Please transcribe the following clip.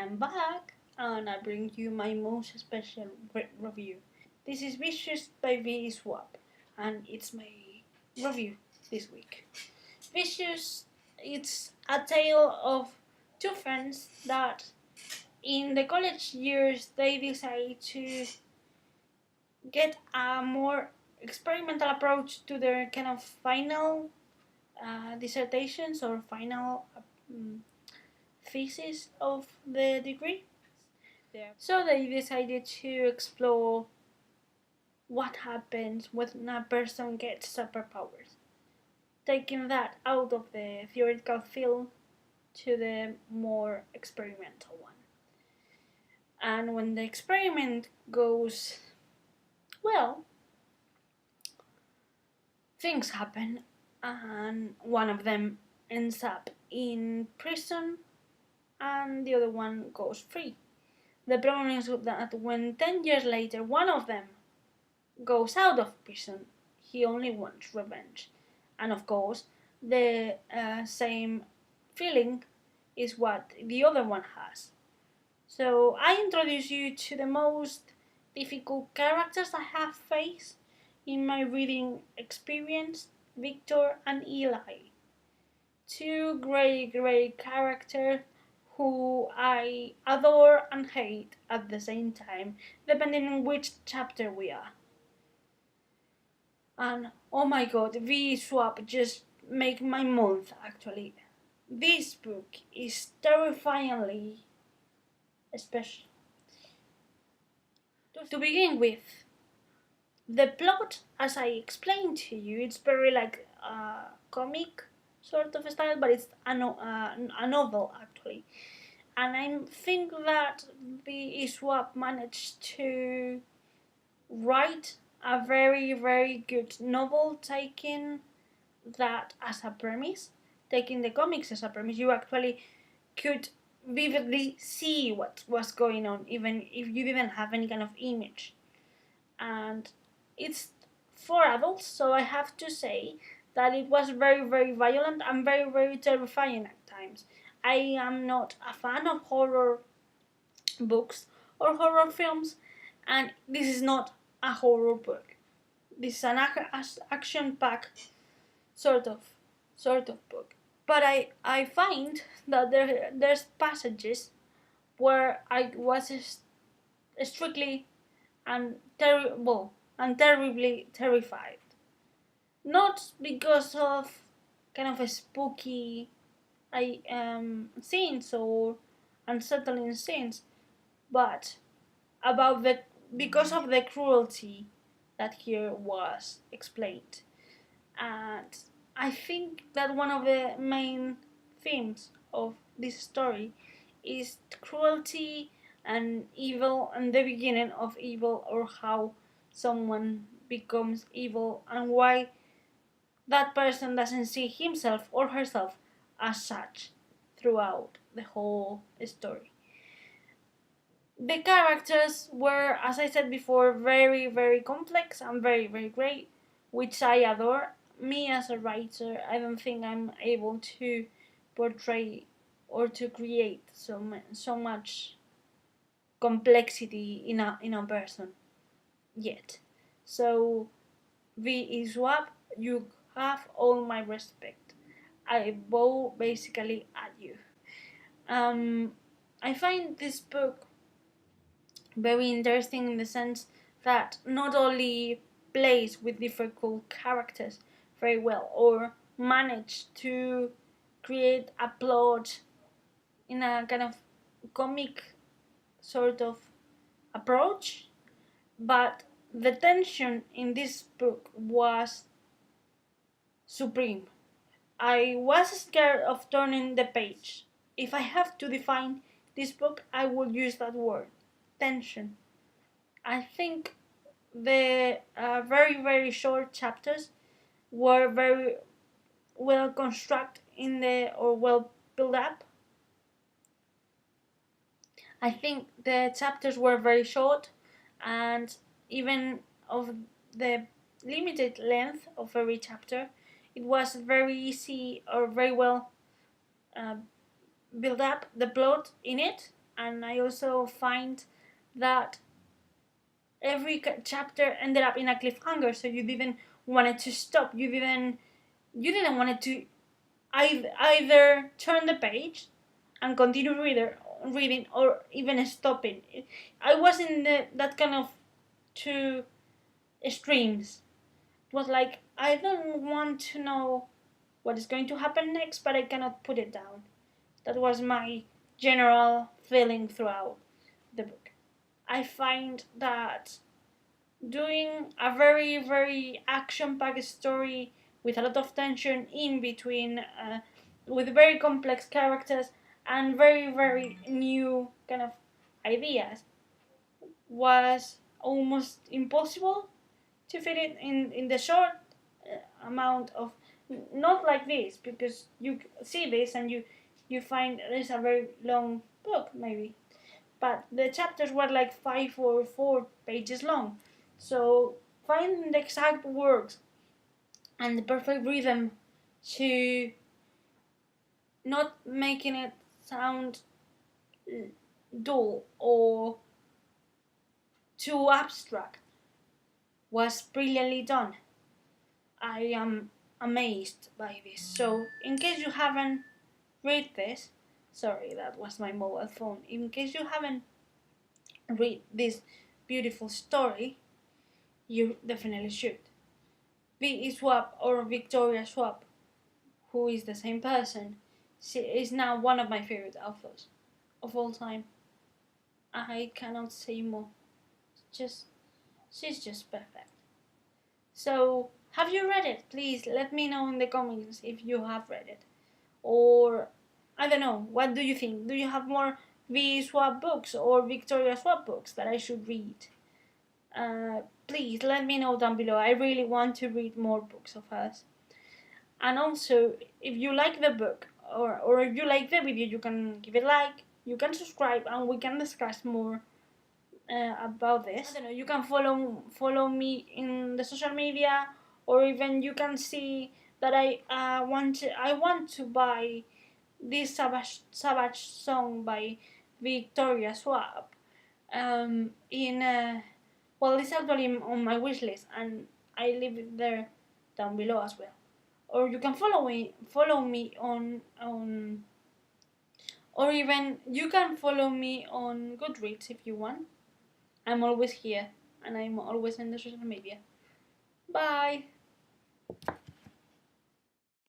I'm back and I bring you my most special review. This is Vicious by Schwab and it's my review this week. Vicious, it's a tale of two friends that in the college years they decide to get a more experimental approach to their kind of final dissertations or final thesis of the degree. So they decided to explore what happens when a person gets superpowers, taking that out of the theoretical field to the more experimental one. And when the experiment goes well, things happen, and one of them ends up in prison and the other one goes free. The problem is that when 10 years later one of them goes out of prison, he only wants revenge. And of course, the same feeling is what the other one has. So I introduce you to the most difficult characters I have faced in my reading experience, Victor and Eli. Two great characters who I adore and hate at the same time, depending on which chapter we are. And oh my god, Schwab just make my month actually. This book is terrifyingly special. To begin with, the plot, as I explained to you, it's very like a comic sort of style, but it's a novel actually. And I think that the Schwab managed to write a very good novel, taking that as a premise, taking the comics as a premise. You actually could vividly see what was going on, even if you didn't have any kind of image. And it's for adults, so I have to say that it was very violent and very terrifying at times. I am not a fan of horror books or horror films, and this is not a horror book. This is an action-packed sort of book. But I find that there's passages where I was strictly and terribly terrified. Not because of kind of a spooky scenes or unsettling scenes, but because of the cruelty that here was explained. And I think that one of the main themes of this story is cruelty and evil and the beginning of evil, or how someone becomes evil and why that person doesn't see himself or herself as such throughout the whole story. The characters were, as I said before, very complex and very great, which I adore. Me as a writer, I don't think I'm able to portray or to create so much complexity in a person yet. So Schwab, you have all my respect. I bow basically at you. I find this book very interesting in the sense that not only plays with difficult characters very well or manage to create a plot in a kind of comic sort of approach, but the tension in this book was supreme. I was scared of turning the page. If I have to define this book, I would use that word, tension. I think the very short chapters were very well constructed or well built up. I think the chapters were very short, and even of the limited length of every chapter, it was very easy or very well built up the plot in it, and I also find that every chapter ended up in a cliffhanger, so you didn't want it to stop. You didn't want it to either turn the page and continue reading or even stopping. I was in that kind of two extremes. It was like, I don't want to know what is going to happen next, but I cannot put it down. That was my general feeling throughout the book. I find that doing a very, very action-packed story with a lot of tension in between, with very complex characters and very, very new kind of ideas, was almost impossible to fit it in the short amount of, not like this, because you see this and you find it's a very long book maybe, but the chapters were like 5 or 4 pages long, so finding the exact words and the perfect rhythm to not making it sound dull or too abstract was brilliantly done. I am amazed by this. So, in case you haven't read this, sorry, that was my mobile phone. In case you haven't read this beautiful story, you definitely should. V. Schwab, or Victoria Schwab, who is the same person, she is now one of my favorite authors of all time. I cannot say more. Just, she's just perfect. So, have you read it? Please let me know in the comments if you have read it. Or, I don't know, what do you think? Do you have more V. Schwab books or Victoria Schwab books that I should read? Please let me know down below. I really want to read more books of hers. And also, if you like the book or if you like the video, you can give it a like, you can subscribe, and we can discuss more about this. I don't know, you can follow me in the social media, or even you can see that I want to buy this Savage song by Victoria Schwab. Well, it's actually on my wish list, and I leave it there down below as well. Or you can follow me on or even you can follow me on Goodreads if you want. I'm always here, and I'm always in the social media. Bye!